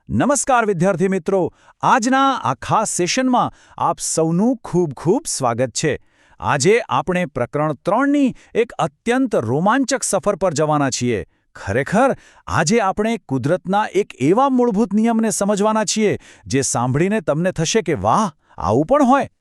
નમસ્કાર વિદ્યાર્થી મિત્રો, આજના આ ખાસ સેશનમાં આપ સૌનું ખૂબ ખૂબ સ્વાગત છે. આજે આપણે પ્રકરણ 3ની એક અત્યંત રોમાંચક સફર પર જવાના છીએ. ખરેખર આજે આપણે કુદરતના એક એવા મૂળભૂત નિયમને સમજવાના છીએ જે સાંભળીને તમને થશે કે વાહ, આવું પણ હોય.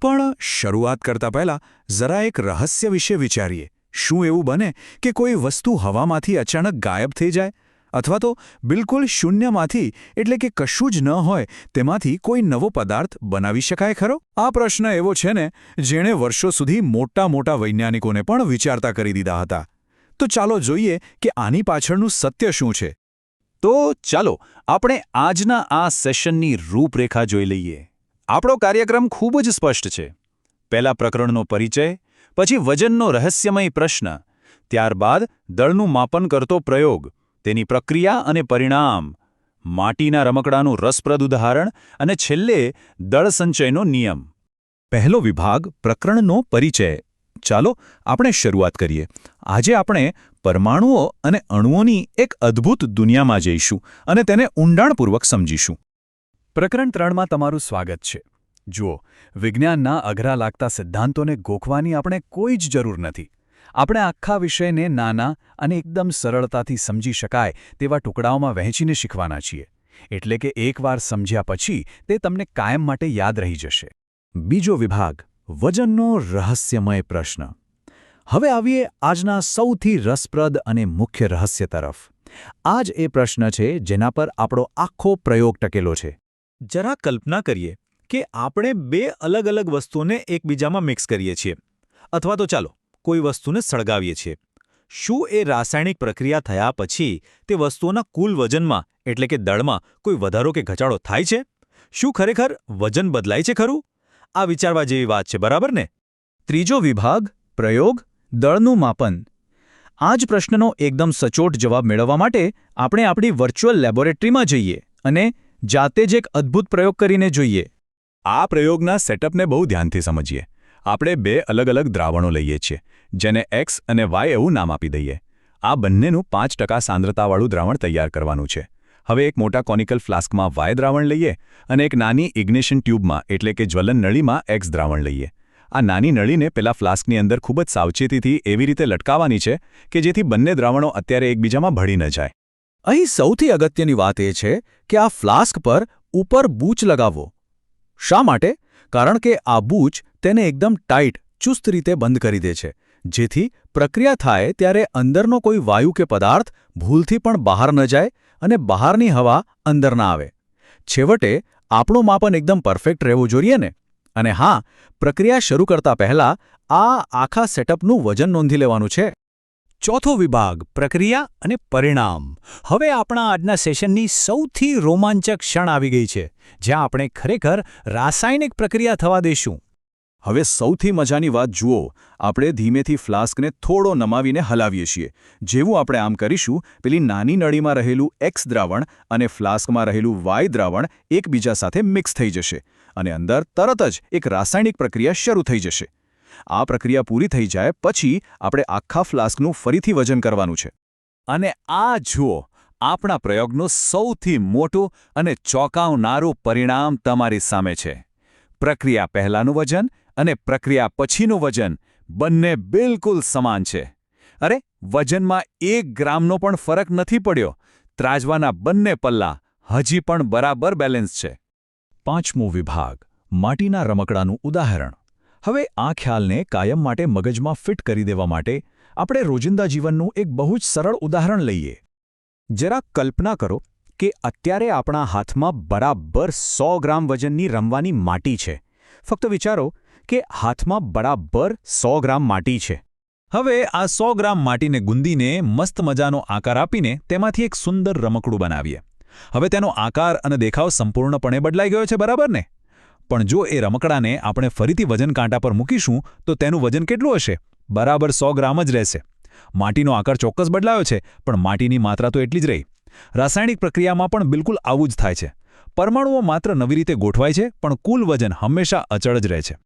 પણ શરૂઆત કરતા પહેલા જરા એક રહસ્ય વિશે વિચારીએ. શું એવું બને કે કોઈ વસ્તુ હવામાંથી અચાનક ગાયબ થઈ જાય? અથવા તો બિલકુલ શૂન્યમાંથી, એટલે કે કશું જ ન હોય તેમાંથી કોઈ નવો પદાર્થ બનાવી શકાય ખરો? આ પ્રશ્ન એવો છે ને, જેણે વર્ષો સુધી મોટા મોટા વૈજ્ઞાનિકોને પણ વિચારતા કરી દીધા હતા. તો ચાલો જોઈએ કે આની પાછળનું સત્ય શું છે. તો ચાલો આપણે આજના આ સેશનની રૂપરેખા જોઈ લઈએ. આપણો કાર્યક્રમ ખૂબ જ સ્પષ્ટ છે. પહેલા પ્રકરણનો પરિચય, પછી વજનનો રહસ્યમય પ્રશ્ન, ત્યારબાદ દળનું માપન કરતો પ્રયોગ, તેની પ્રક્રિયા અને પરિણામ, માટીના રમકડાનું રસપ્રદ ઉદાહરણ અને છેલ્લે દળ સંચયનો નિયમ. પહેલો વિભાગ, પ્રકરણનો પરિચય. ચાલો આપણે શરૂઆત કરીએ. આજે આપણે પરમાણુઓ અને અણુઓની એક અદ્ભુત દુનિયામાં જઈશું અને તેને ઊંડાણપૂર્વક સમજીશું. પ્રકરણ 3માં તમારું સ્વાગત છે. જુઓ, વિજ્ઞાનના અઘરા લાગતા સિદ્ધાંતોને ગોખવાની આપણે કોઈ જ જરૂર નથી. આપણે આખા વિષયને નાના અને એકદમ સરળતાથી સમજી શકાય તેવા ટુકડાઓમાં વહેંચીને શીખવાના છીએ. એટલે કે એકવાર સમજ્યા પછી તે તમને કાયમ માટે યાદ રહી જશે. બીજો વિભાગ, વજનનો રહસ્યમય પ્રશ્ન. હવે આવીએ આજના સૌથી રસપ્રદ અને મુખ્ય રહસ્ય તરફ. આ જ એ પ્રશ્ન છે જેના પર આપણો આખો પ્રયોગ ટકેલો છે. જરા કલ્પના કરીએ કે આપણે બે અલગ અલગ વસ્તુઓને એકબીજામાં મિક્સ કરીએ છીએ, અથવા તો ચાલો કોઈ વસ્તુને સળગાવીએ છીએ. શું એ રાસાયણિક પ્રક્રિયા થયા પછી તે વસ્તુઓના કુલ વજનમાં, એટલે કે દળમાં કોઈ વધારો કે ઘટાડો થાય છે? શું ખરેખર વજન બદલાય છે ખરું? આ વિચારવા જેવી વાત છે, બરાબર ને? ત્રીજો વિભાગ, પ્રયોગ, દળનું માપન. આ જ પ્રશ્નનો એકદમ સચોટ જવાબ મેળવવા માટે આપણે આપણી વર્ચ્યુઅલ લેબોરેટરીમાં જઈએ અને જાતે જ એક અદ્ભુત પ્રયોગ કરીને જોઈએ. આ પ્રયોગના સેટઅપને બહુ ધ્યાનથી સમજીએ. આપણે બે અલગ અલગ દ્રાવણો લઈએ છીએ, જેને X અને Y એવું નામ આપી દઈએ. આ બંનેનું 5% સાંદ્રતાવાળું દ્રાવણ તૈયાર કરવાનું છે. હવે એક મોટા કોનિકલ ફ્લાસ્કમાં Y દ્રાવણ લઈએ અને એક નાની ઇગ્નિશન ટ્યુબમાં, એટલે કે જ્વલન નળીમાં X દ્રાવણ લઈએ. આ નાની નળીને પેલા ફ્લાસ્કની અંદર ખૂબ જ સાવચેતીથી એવી રીતે લટકાવવાની છે કે જેથી બંને દ્રાવણો અત્યારે એકબીજામાં ભળી ન જાય. અહીં સૌથી અગત્યની વાત એ છે કે આ ફ્લાસ્ક પર ઉપર બૂચ લગાવવો. શા માટે? કારણ કે આ બૂચ તેને એકદમ ટાઈટ, ચુસ્ત રીતે બંધ કરી દે છે, જેથી પ્રક્રિયા થાય ત્યારે અંદરનો કોઈ વાયુ કે પદાર્થ ભૂલથી પણ બહાર ન જાય અને બહારની હવા અંદર ના આવે. છેવટે આપણું માપન એકદમ પરફેક્ટ રહેવું જોઈએ ને? અને હા, પ્રક્રિયા શરૂ કરતા પહેલા આ આખા સેટઅપનું વજન નોંધી લેવાનું છે. ચોથો વિભાગ, પ્રક્રિયા અને પરિણામ. હવે આપણા આજના સેશનની સૌથી રોમાંચક ક્ષણ આવી ગઈ છે, જ્યાં આપણે ખરેખર રાસાયણિક પ્રક્રિયા થવા દઈશું. હવે સૌથી મજાની વાત જુઓ. આપણે ધીમેથી ફ્લાસ્કને થોડો નમાવીને હલાવીએ છીએ. જેવું આપણે આમ કરીશું, પેલી નાની નળીમાં રહેલું X દ્રાવણ અને ફ્લાસ્કમાં રહેલું Y દ્રાવણ એકબીજા સાથે મિક્સ થઈ જશે અને અંદર તરત જ એક રાસાયણિક પ્રક્રિયા શરૂ થઈ જશે. આ પ્રક્રિયા પૂરી થઈ જાય પછી આપણે આખા ફ્લાસ્કનું ફરીથી વજન કરવાનું છે. અને આ જુઓ, આપણા પ્રયોગનું સૌથી મોટું અને ચોંકાવનારું પરિણામ તમારી સામે છે. પ્રક્રિયા પહેલાંનું વજન અને પ્રક્રિયા પછીનું વજન બંને બિલકુલ સમાન છે. અરે, વજનમાં 1 ગ્રામનો પણ ફરક નથી પડ્યો. ત્રાજવાના બંને પલ્લા હજી પણ બરાબર બેલેન્સ છે. પાંચમો વિભાગ, માટીના રમકડાનું ઉદાહરણ. હવે આ ખ્યાલને કાયમ માટે મગજમાં ફિટ કરી દેવા માટે આપણે રોજિંદા જીવનનું એક બહુ જ સરળ ઉદાહરણ લઈએ. જરા કલ્પના કરો કે અત્યારે આપણા હાથમાં બરાબર 100 ગ્રામ વજનની રમવાની માટી છે. ફક્ત વિચારો કે હાથમાં બરાબર 100 ગ્રામ માટી છે. હવે આ 100 ગ્રામ માટીને ગુંદીને મસ્ત મજાનો આકાર આપીને તેમાંથી એક સુંદર રમકડું બનાવીએ. હવે તેનો આકાર અને દેખાવ સંપૂર્ણપણે બદલાઈ ગયો છે, બરાબર ને? પણ જો એ રમકડાને આપણે ફરીથી વજન કાંટા પર મૂકીશું તો તેનું વજન કેટલું હશે? બરાબર 100 ગ્રામ જ રહેશે. માટીનો આકાર ચોક્કસ બદલાયો છે, પણ માટીની માત્રા તો એટલી જ રહી. રાસાયણિક પ્રક્રિયામાં પણ બિલકુલ આવું જ થાય છે. પરમાણુઓ માત્ર નવી રીતે ગોઠવાય છે, પણ કુલ વજન હંમેશા અચળ જ રહે છે.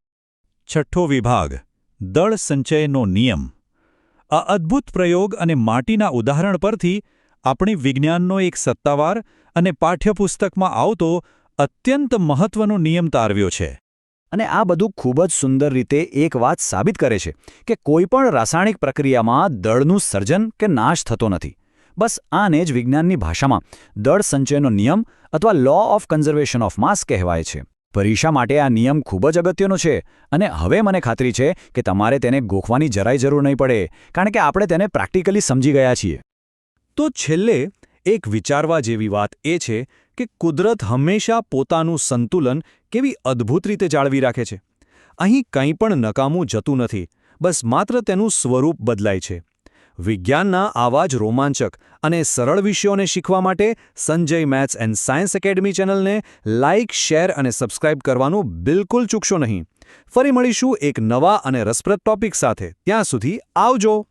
છઠ્ઠો વિભાગ, દળ સંચયનો નિયમ. આ અદ્ભુત પ્રયોગ અને માટીના ઉદાહરણ પરથી આપણે વિજ્ઞાનનો એક સત્તાવાર અને પાઠ્યપુસ્તકમાં આવતો અત્યંત મહત્વનો નિયમ તારવ્યો છે. અને આ બધું ખૂબ જ સુંદર રીતે એક વાત સાબિત કરે છે કે કોઈપણ રાસાયણિક પ્રક્રિયામાં દળનું સર્જન કે નાશ થતો નથી. બસ આને જ વિજ્ઞાનની ભાષામાં દળ સંચયનો નિયમ અથવા law of conservation of mass કહેવાય છે. પરીક્ષા માટે આ નિયમ ખૂબ જ અગત્યનો છે અને હવે મને ખાતરી છે કે તમારે તેને ગોખવાની જરાય જરૂર નહીં પડે, કારણ કે આપણે તેને પ્રેક્ટિકલી સમજી ગયા છીએ. તો છેલ્લે એક વિચારવા જેવી વાત એ છે કે કુદરત હંમેશા પોતાનું સંતુલન કેવી અદ્ભુત રીતે જાળવી રાખે છે. અહીં કંઈ પણ નકામું જતું નથી, બસ માત્ર તેનું સ્વરૂપ બદલાય છે. વિજ્ઞાનના આવા જ રોમાંચક અને સરળ વિષયોને શીખવા માટે Sanjay maths and science academy ચેનલને લાઇક, શેર અને સબસ્ક્રાઇબ કરવાનું બિલકુલ ચૂકશો નહીં. ફરી મળીશું એક નવા અને રસપ્રદ ટોપિક સાથે. ત્યાં સુધી આવજો.